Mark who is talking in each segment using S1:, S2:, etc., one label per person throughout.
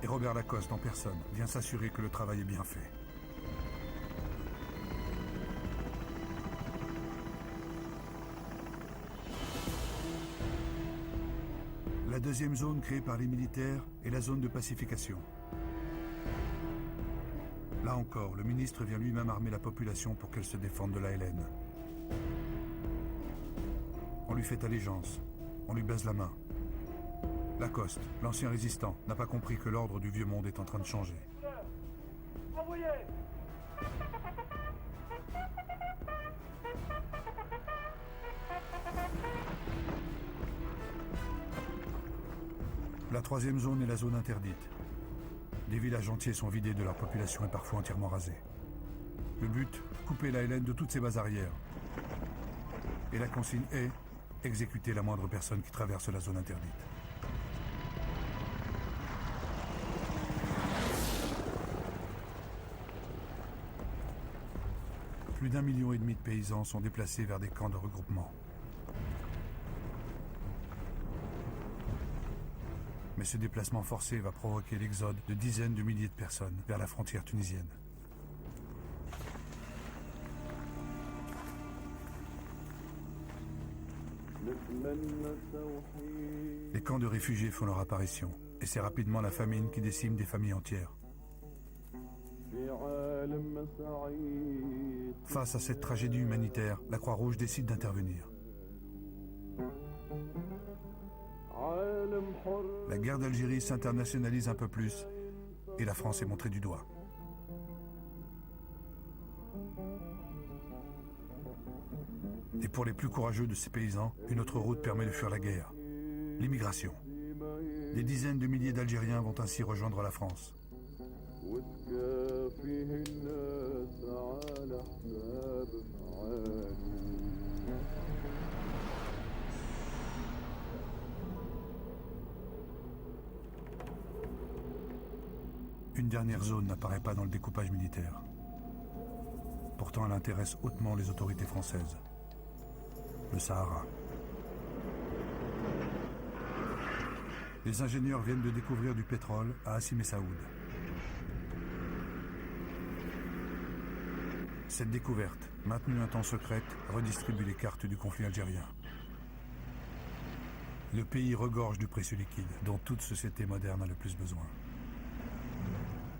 S1: Et Robert Lacoste en personne vient s'assurer que le travail est bien fait. La deuxième zone créée par les militaires est la zone de pacification. Là encore, le ministre vient lui-même armer la population pour qu'elle se défende de l'ALN. On lui fait allégeance, on lui baise la main. Lacoste, l'ancien résistant, n'a pas compris que l'ordre du vieux monde est en train de changer.
S2: Envoyez!
S1: La troisième zone est la zone interdite. Des villages entiers sont vidés de leur population et parfois entièrement rasés. Le but, couper l'ALN de toutes ses bases arrières. Et la consigne est exécuter la moindre personne qui traverse la zone interdite. Plus d'1,5 million de paysans sont déplacés vers des camps de regroupement. Mais ce déplacement forcé va provoquer l'exode de dizaines de milliers de personnes vers la frontière tunisienne. Les camps de réfugiés font leur apparition, et c'est rapidement la famine qui décime des familles entières. Face à cette tragédie humanitaire, la Croix-Rouge décide d'intervenir. La guerre d'Algérie s'internationalise un peu plus, et la France est montrée du doigt. Et pour les plus courageux de ces paysans, une autre route permet de fuir la guerre. L'immigration. Des dizaines de milliers d'Algériens vont ainsi rejoindre la France. Une dernière zone n'apparaît pas dans le découpage militaire. Pourtant, elle intéresse hautement les autorités françaises. Le Sahara. Les ingénieurs viennent de découvrir du pétrole à Hassim et Saoud. Cette découverte, maintenue un temps secrète, redistribue les cartes du conflit algérien. Le pays regorge du précieux liquide dont toute société moderne a le plus besoin.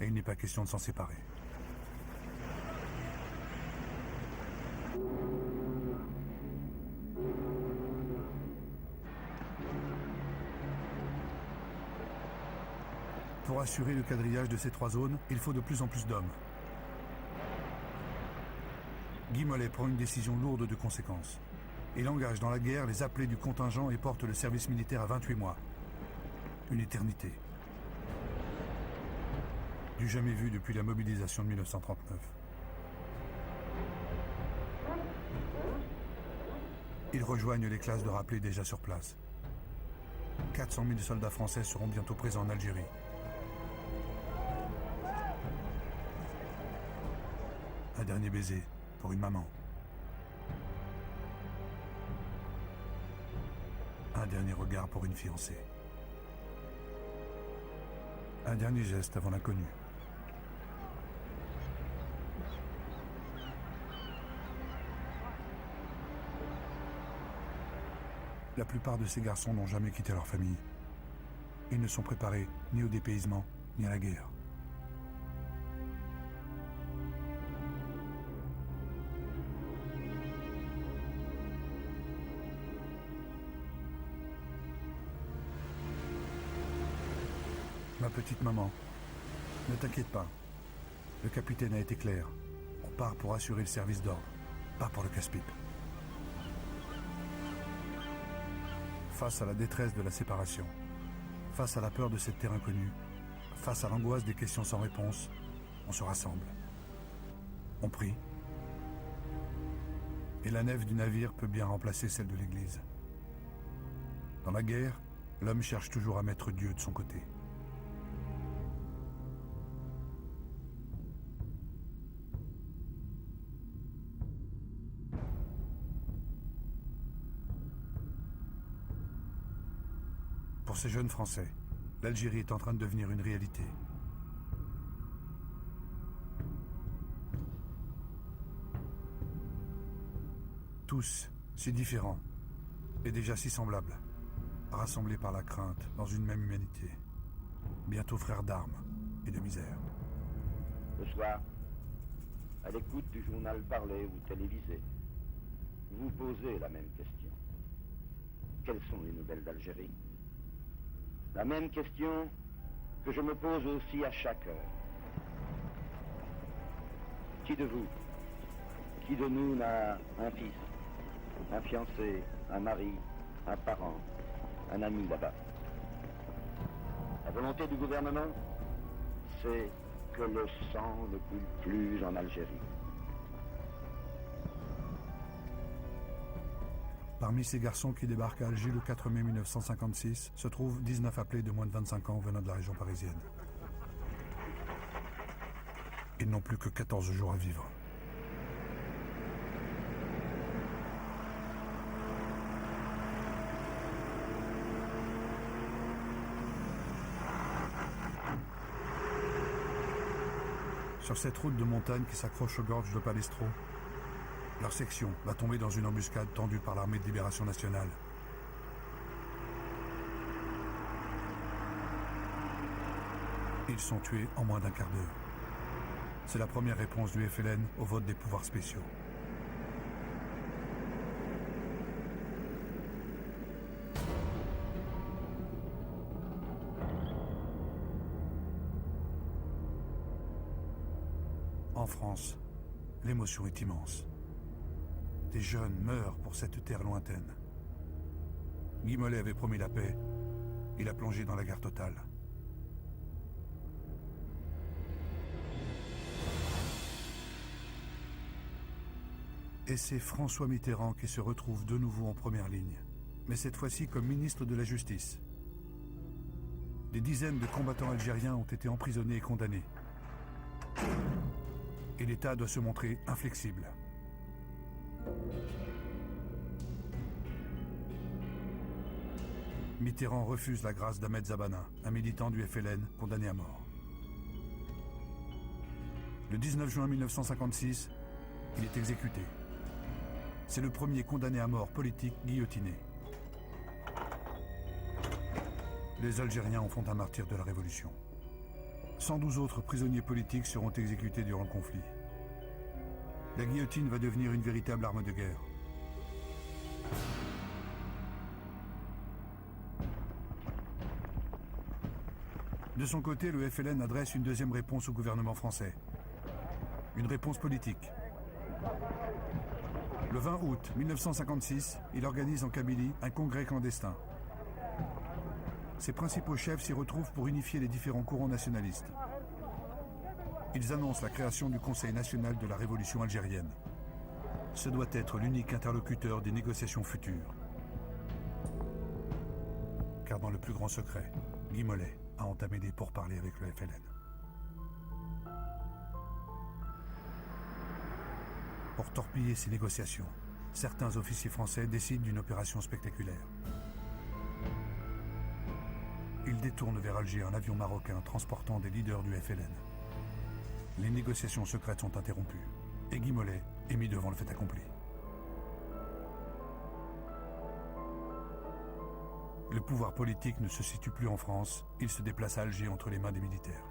S1: Et il n'est pas question de s'en séparer. Pour assurer le quadrillage de ces trois zones, il faut de plus en plus d'hommes. Guy Mollet prend une décision lourde de conséquences. Il engage dans la guerre les appelés du contingent et porte le service militaire à 28 mois. Une éternité. Du jamais vu depuis la mobilisation de 1939. Ils rejoignent les classes de rappelés déjà sur place. 400 000 soldats français seront bientôt présents en Algérie. Un dernier baiser pour une maman. Un dernier regard pour une fiancée. Un dernier geste avant l'inconnu. La plupart de ces garçons n'ont jamais quitté leur famille. Ils ne sont préparés ni au dépaysement, ni à la guerre. Ma petite maman, ne t'inquiète pas. Le capitaine a été clair. On part pour assurer le service d'ordre, pas pour le casse-pipe. Face à la détresse de la séparation, face à la peur de cette terre inconnue, face à l'angoisse des questions sans réponse, on se rassemble. On prie. Et la nef du navire peut bien remplacer celle de l'église. Dans la guerre, l'homme cherche toujours à mettre Dieu de son côté. Pour ces jeunes Français, L'Algérie est en train de devenir une réalité. Tous si différents et déjà si semblables, rassemblés par la crainte dans une même humanité. Bientôt frères d'armes et de misère.
S3: Le soir, à l'écoute du journal parlé ou télévisé, vous posez la même question. Quelles sont les nouvelles d'Algérie? La même question que je me pose aussi à chaque heure. Qui de vous, qui de nous n'a un fils, un fiancé, un mari, un parent, un ami là-bas? La volonté du gouvernement, c'est que le sang ne coule plus en Algérie.
S1: Parmi ces garçons qui débarquent à Alger le 4 mai 1956 se trouvent 19 appelés de moins de 25 ans venant de la région parisienne. Ils n'ont plus que 14 jours à vivre. Sur cette route de montagne qui s'accroche aux gorges de Palestro, leur section va tomber dans une embuscade tendue par l'armée de libération nationale. Ils sont tués en moins d'un quart d'heure. C'est la première réponse du FLN au vote des pouvoirs spéciaux. En France, l'émotion est immense. Des jeunes meurent pour cette terre lointaine. Guy Mollet avait promis la paix. Il a plongé dans la guerre totale. Et c'est François Mitterrand qui se retrouve de nouveau en première ligne, mais cette fois-ci comme ministre de la Justice. Des dizaines de combattants algériens ont été emprisonnés et condamnés. Et l'État doit se montrer inflexible. Mitterrand refuse la grâce d'Ahmed Zabana, un militant du FLN condamné à mort. Le 19 juin 1956, il est exécuté. C'est le premier condamné à mort politique guillotiné. Les Algériens en font un martyr de la Révolution. 112 autres prisonniers politiques seront exécutés durant le conflit. La guillotine va devenir une véritable arme de guerre. De son côté, le FLN adresse une deuxième réponse au gouvernement français. Une réponse politique. Le 20 août 1956, il organise en Kabylie un congrès clandestin. Ses principaux chefs s'y retrouvent pour unifier les différents courants nationalistes. Ils annoncent la création du Conseil national de la révolution algérienne. Ce doit être l'unique interlocuteur des négociations futures. Car dans le plus grand secret, Guy Mollet a entamé des pourparlers avec le FLN. Pour torpiller ces négociations, certains officiers français décident d'une opération spectaculaire. Ils détournent vers Alger un avion marocain transportant des leaders du FLN. Les négociations secrètes sont interrompues et Guy Mollet est mis devant le fait accompli. Le pouvoir politique ne se situe plus en France, il se déplace à Alger entre les mains des militaires.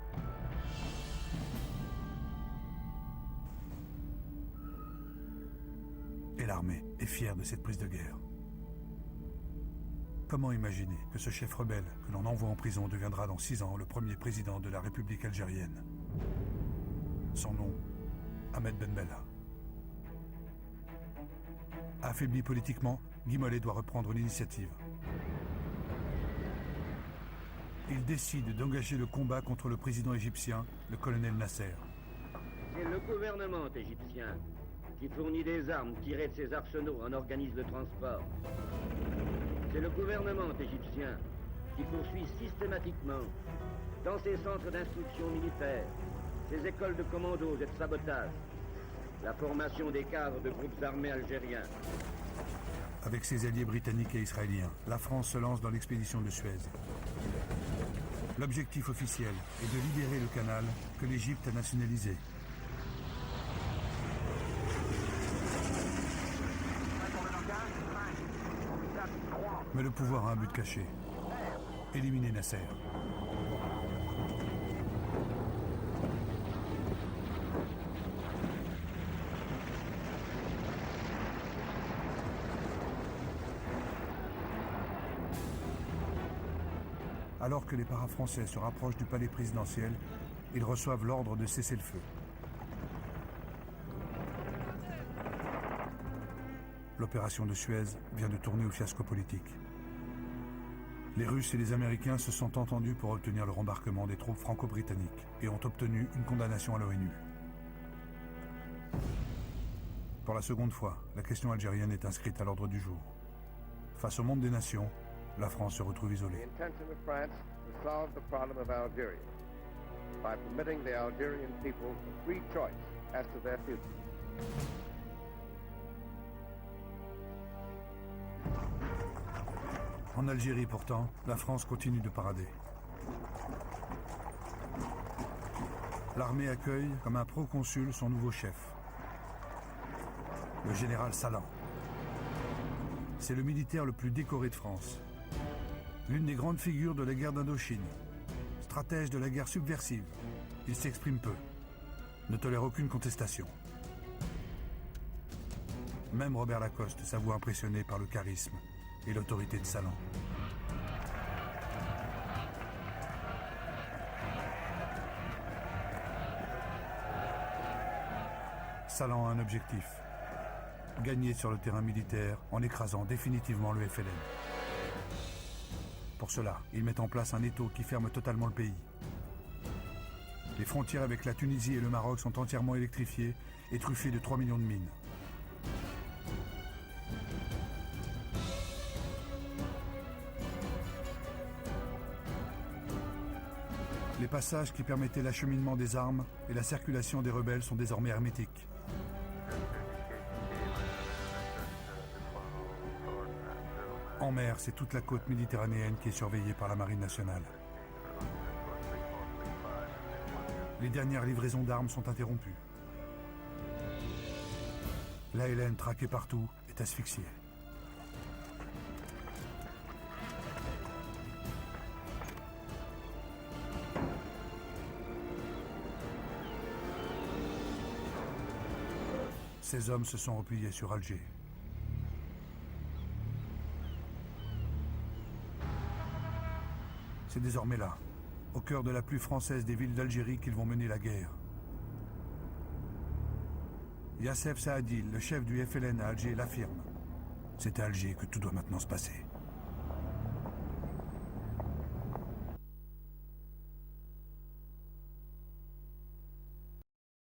S1: Et l'armée est fière de cette prise de guerre. Comment imaginer que ce chef rebelle que l'on envoie en prison deviendra dans 6 ans le premier président de la République algérienne? Son nom, Ahmed Ben Bella. Affaibli politiquement, Guy Mollet doit reprendre l'initiative. Il décide d'engager le combat contre le président égyptien, le colonel Nasser.
S3: C'est le gouvernement égyptien qui fournit des armes tirées de ses arsenaux, en organise le transport. C'est le gouvernement égyptien qui poursuit systématiquement, dans ses centres d'instruction militaire, ses écoles de commandos et de sabotage, la formation des cadres de groupes armés algériens.
S1: Avec ses alliés britanniques et israéliens, la France se lance dans l'expédition de Suez. L'objectif officiel est de libérer le canal que l'Égypte a nationalisé. Mais le pouvoir a un but caché. Éliminer Nasser. Alors que les para-français se rapprochent du palais présidentiel, ils reçoivent l'ordre de cesser le feu. L'opération de Suez vient de tourner au fiasco politique. Les Russes et les Américains se sont entendus pour obtenir le rembarquement des troupes franco-britanniques et ont obtenu une condamnation à l'ONU. Pour la seconde fois, la question algérienne est inscrite à l'ordre du jour. Face au monde des nations, la France se retrouve isolée.
S4: The intention of France to solve the problem of Algeria by permitting the Algerian people free choice as to their future.
S1: En Algérie, pourtant, la France continue de parader. L'armée accueille comme un proconsul son nouveau chef, le général Salan. C'est le militaire le plus décoré de France. L'une des grandes figures de la guerre d'Indochine, stratège de la guerre subversive. Il s'exprime peu, ne tolère aucune contestation. Même Robert Lacoste s'avoue impressionné par le charisme et l'autorité de Salan. Salan a un objectif, gagner sur le terrain militaire en écrasant définitivement le FLN. Pour cela, il met en place un étau qui ferme totalement le pays. Les frontières avec la Tunisie et le Maroc sont entièrement électrifiées et truffées de 3 millions de mines. Les passages qui permettaient l'acheminement des armes et la circulation des rebelles sont désormais hermétiques. En mer, c'est toute la côte méditerranéenne qui est surveillée par la Marine nationale. Les dernières livraisons d'armes sont interrompues. L'ALN, traquée partout, est asphyxiée. Ces hommes se sont repliés sur Alger. C'est désormais là, au cœur de la plus française des villes d'Algérie, qu'ils vont mener la guerre. Yassef Saadil, le chef du FLN à Alger, l'affirme. C'est à Alger que tout doit maintenant se passer.